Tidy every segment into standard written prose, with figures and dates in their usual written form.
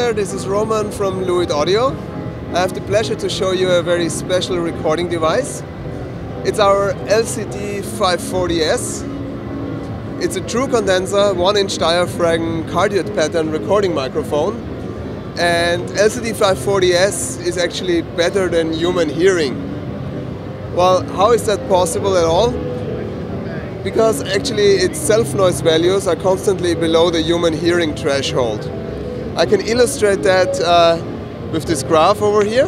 there, this is Roman from Lewitt Audio. I have the pleasure to show you a very special recording device. It's our LCT 540S. It's a true condenser, 1-inch diaphragm cardioid pattern recording microphone. And LCT 540S is actually better than human hearing. Well, how is that possible at all? Because actually its self-noise values are constantly below the human hearing threshold. I can illustrate that with this graph over here.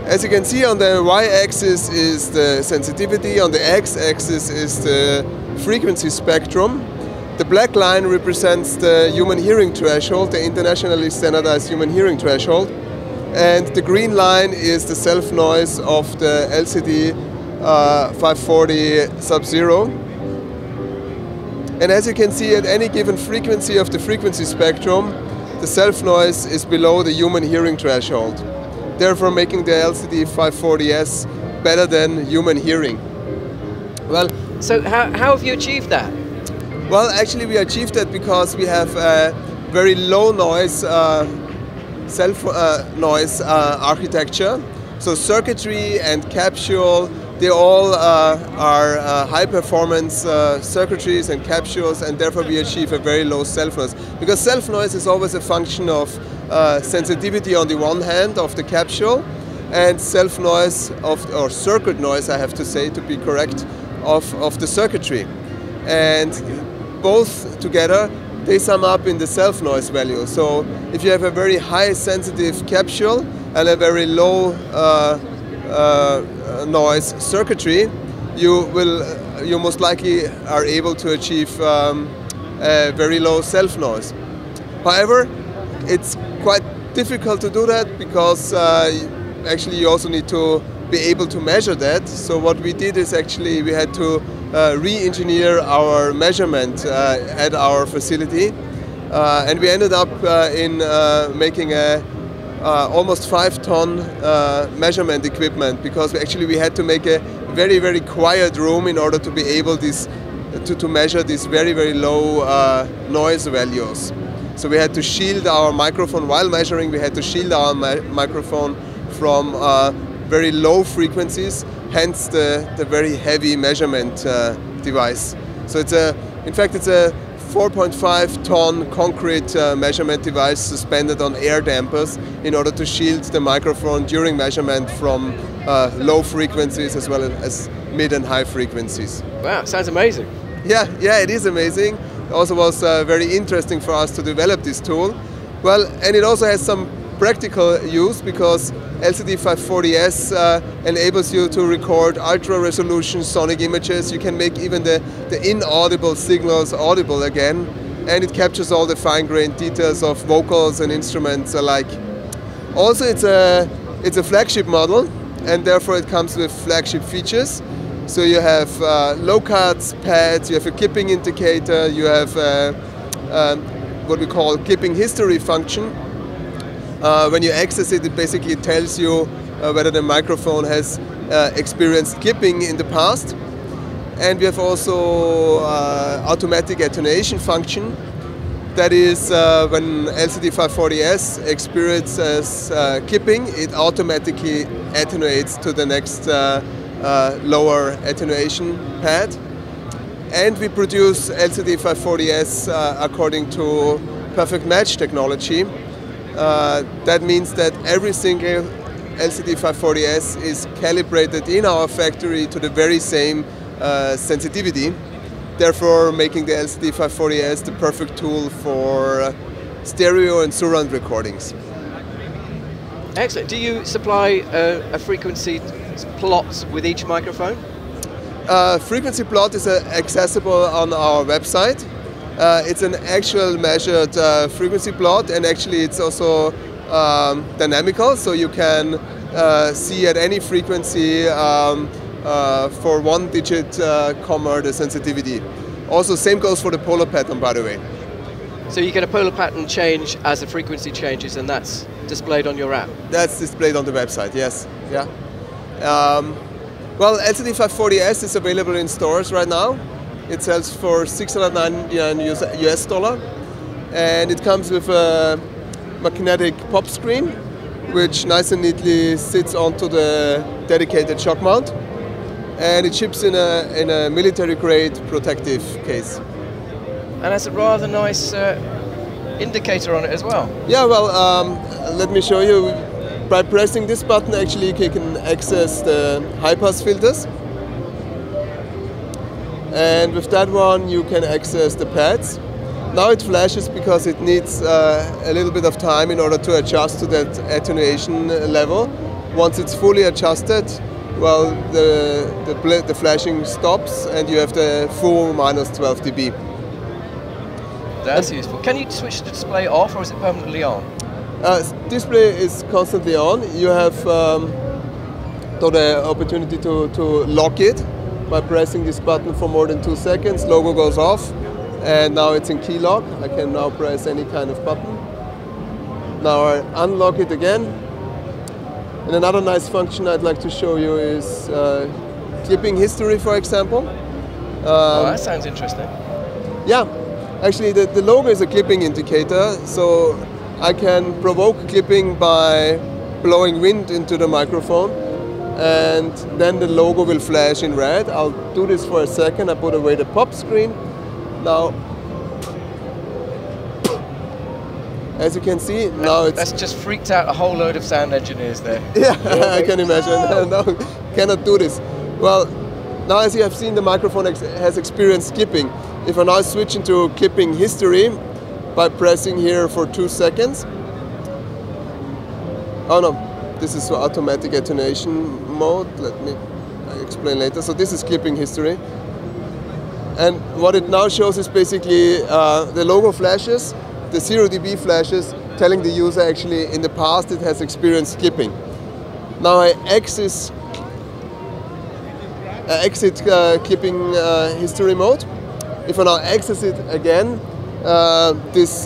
As you can see, on the y-axis is the sensitivity, on the x-axis is the frequency spectrum. The black line represents the human hearing threshold, the internationally standardized human hearing threshold. And the green line is the self-noise of the LCT 540 Sub-Zero. And as you can see, at any given frequency of the frequency spectrum, the self-noise is below the human hearing threshold, therefore making the LCT 540S better than human hearing. Well, so how have you achieved that? Well, actually we achieved that because we have a very low noise self-noise architecture. So circuitry and capsule, they all are high-performance circuitries and capsules, and therefore we achieve a very low self-noise. Because self-noise is always a function of sensitivity on the one hand of the capsule, and self-noise or circuit noise, I have to say to be correct, of the circuitry. And both together, they sum up in the self-noise value. So if you have a very high sensitive capsule and a very low noise circuitry, you most likely are able to achieve a very low self-noise. However, it's quite difficult to do that because actually you also need to be able to measure that. So what we did is actually we had to re-engineer our measurement at our facility, and we ended up in making a almost 5-ton measurement equipment, because we had to make a very, very quiet room in order to be able to measure these very, very low noise values. So we had to shield our microphone while measuring. We had to shield our microphone from very low frequencies, hence the very heavy measurement device. So in fact it's a 4.5-ton concrete measurement device suspended on air dampers in order to shield the microphone during measurement from low frequencies as well as mid and high frequencies. Wow, sounds amazing. Yeah, it is amazing. It also was very interesting for us to develop this tool. Well, and it also has some practical use because LCT 540S enables you to record ultra-resolution sonic images. You can make even the inaudible signals audible again, and it captures all the fine-grained details of vocals and instruments alike. Also, it's a flagship model, and therefore it comes with flagship features. So you have low cuts, pads, you have a clipping indicator, you have what we call clipping history function. When you access it, it basically tells you whether the microphone has experienced clipping in the past. And we have also automatic attenuation function. That is, when LCT 540S experiences clipping, it automatically attenuates to the next lower attenuation pad. And we produce LCT 540S according to perfect match technology. That means that every single LCT 540S is calibrated in our factory to the very same sensitivity, therefore making the LCT 540S the perfect tool for stereo and surround recordings. Excellent. Do you supply a frequency plot with each microphone? Frequency plot is accessible on our website. It's an actual measured frequency plot, and actually it's also dynamical, so you can see at any frequency for 1 digit the sensitivity. Also, same goes for the polar pattern, by the way. So you get a polar pattern change as the frequency changes, and that's displayed on your app? That's displayed on the website, yes. Yeah. Well, LCT 540S is available in stores right now. It sells for $699 US, and it comes with a magnetic pop screen, which nice and neatly sits onto the dedicated shock mount, and it ships in a military-grade protective case. And has a rather nice indicator on it as well. Yeah, well, let me show you. By pressing this button, actually, you can access the high-pass filters. And with that one, you can access the pads. Now it flashes because it needs a little bit of time in order to adjust to that attenuation level. Once it's fully adjusted, well, the flashing stops and you have the full -12 dB. That's useful. Can you switch the display off, or is it permanently on? Display is constantly on. You have the opportunity to lock it by pressing this button for more than 2 seconds. Logo goes off, and now it's in key lock. I can now press any kind of button. Now I unlock it again. And another nice function I'd like to show you is clipping history, for example. Oh, that sounds interesting. Yeah, actually the logo is a clipping indicator, so I can provoke clipping by blowing wind into the microphone, and then the logo will flash in red. I'll do this for a second. I put away the pop screen. Now, as you can see, now it's... That's just freaked out a whole load of sound engineers there. Yeah, I can imagine. No, cannot do this. Well, now as you have seen, the microphone has experienced clipping. If I now switch into clipping history by pressing here for 2 seconds. Oh no, this is for automatic attenuation mode. Let me explain later. So this is clipping history. And what it now shows is basically the logo flashes, the 0 dB flashes, telling the user actually in the past it has experienced clipping. Now I exit clipping history mode. If I now access it again, this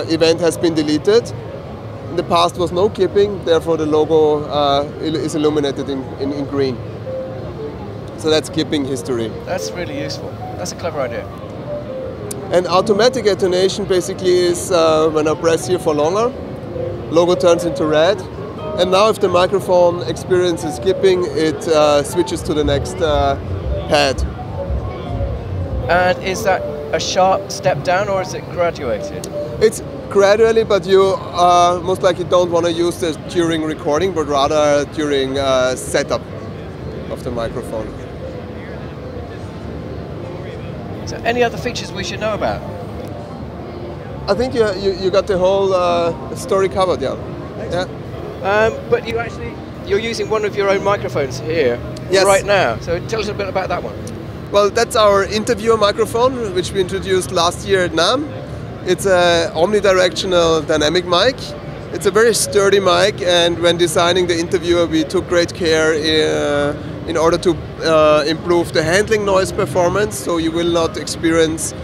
event has been deleted. In the past was no clipping, therefore the logo is illuminated in green. So that's clipping history. That's really useful. That's a clever idea. And automatic attenuation basically is when I press here for longer, logo turns into red. And now if the microphone experiences clipping, it switches to the next pad. And is that a sharp step down, or is it graduated? It's gradually, but you most likely don't want to use this during recording, but rather during setup of the microphone. So any other features we should know about? I think you got the whole story covered, yeah. But you're using one of your own microphones here right now. So tell us a bit about that one. Well, that's our interviewer microphone, which we introduced last year at Namm. It's an omnidirectional dynamic mic. It's a very sturdy mic, and when designing the interviewer, we took great care in order to improve the handling noise performance, so you will not experience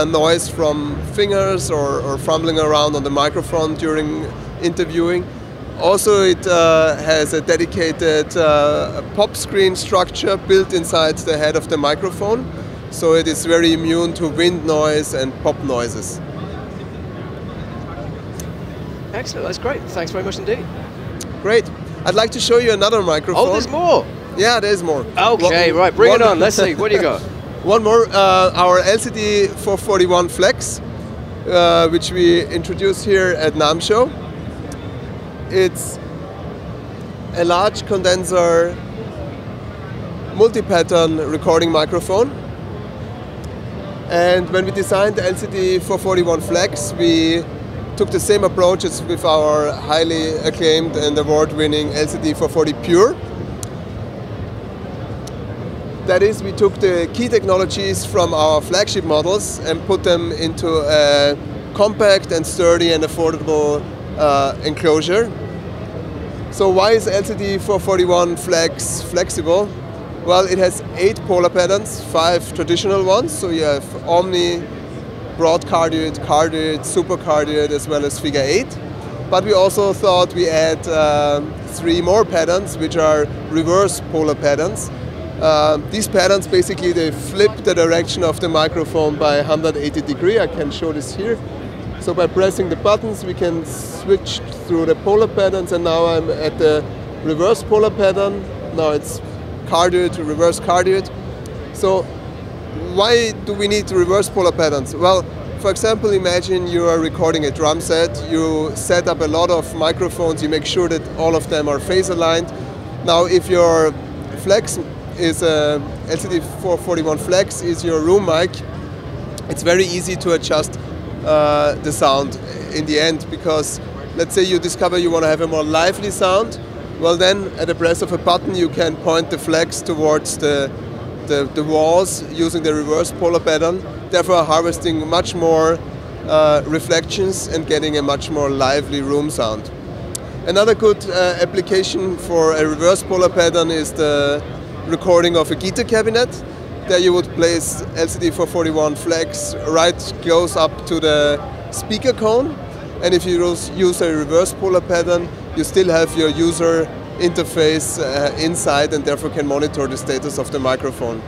noise from fingers or fumbling around on the microphone during interviewing. Also, it has a dedicated pop screen structure built inside the head of the microphone, so it is very immune to wind noise and pop noises. Excellent, that's great. Thanks very much indeed. Great. I'd like to show you another microphone. Oh, there's more? Yeah, there's more. Okay, right, bring it on. Let's see. What do you got? One more, our LCT 441 Flex, which we introduced here at Namm Show. It's a large condenser multi-pattern recording microphone. And when we designed the LCT 441 Flex, we took the same approach as with our highly acclaimed and award-winning LCT 440 Pure. That is, we took the key technologies from our flagship models and put them into a compact and sturdy and affordable enclosure. So why is LCT 441 Flex flexible? Well, it has 8 polar patterns, 5 traditional ones. So you have Omni, broad cardioid, cardioid, super cardioid, as well as figure 8. But we also thought we add 3 more patterns, which are reverse polar patterns. These patterns basically they flip the direction of the microphone by 180 degrees. I can show this here. So by pressing the buttons, we can switch through the polar patterns, and now I'm at the reverse polar pattern. Now it's cardioid to reverse cardioid. So why do we need reverse polar patterns? Well, for example, imagine you are recording a drum set. You set up a lot of microphones. You make sure that all of them are phase aligned. Now, if your flex is a LCT441 flex is your room mic, it's very easy to adjust the sound in the end, because let's say you discover you want to have a more lively sound. Well, then at the press of a button you can point the flex towards the walls using the reverse polar pattern, therefore harvesting much more reflections and getting a much more lively room sound. Another good application for a reverse polar pattern is the recording of a guitar cabinet. There you would place LCT441 flex right close up to the speaker cone, and if you use a reverse polar pattern, you still have your user interface inside and therefore can monitor the status of the microphone.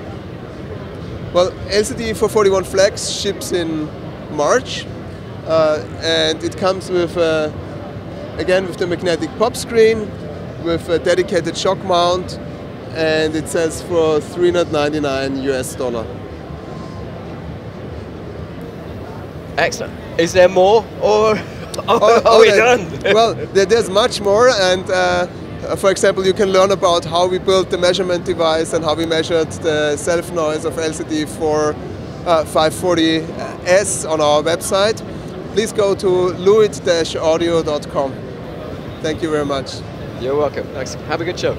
Well, LCT441 flex ships in March, and it comes with again with the magnetic pop screen, with a dedicated shock mount, and it sells for $399 US. Excellent. Is there more, or are we done? Well, there's much more, and for example, you can learn about how we built the measurement device and how we measured the self noise of LCT540S on our website. Please go to lewitt-audio.com. Thank you very much. You're welcome. Thanks. Have a good show.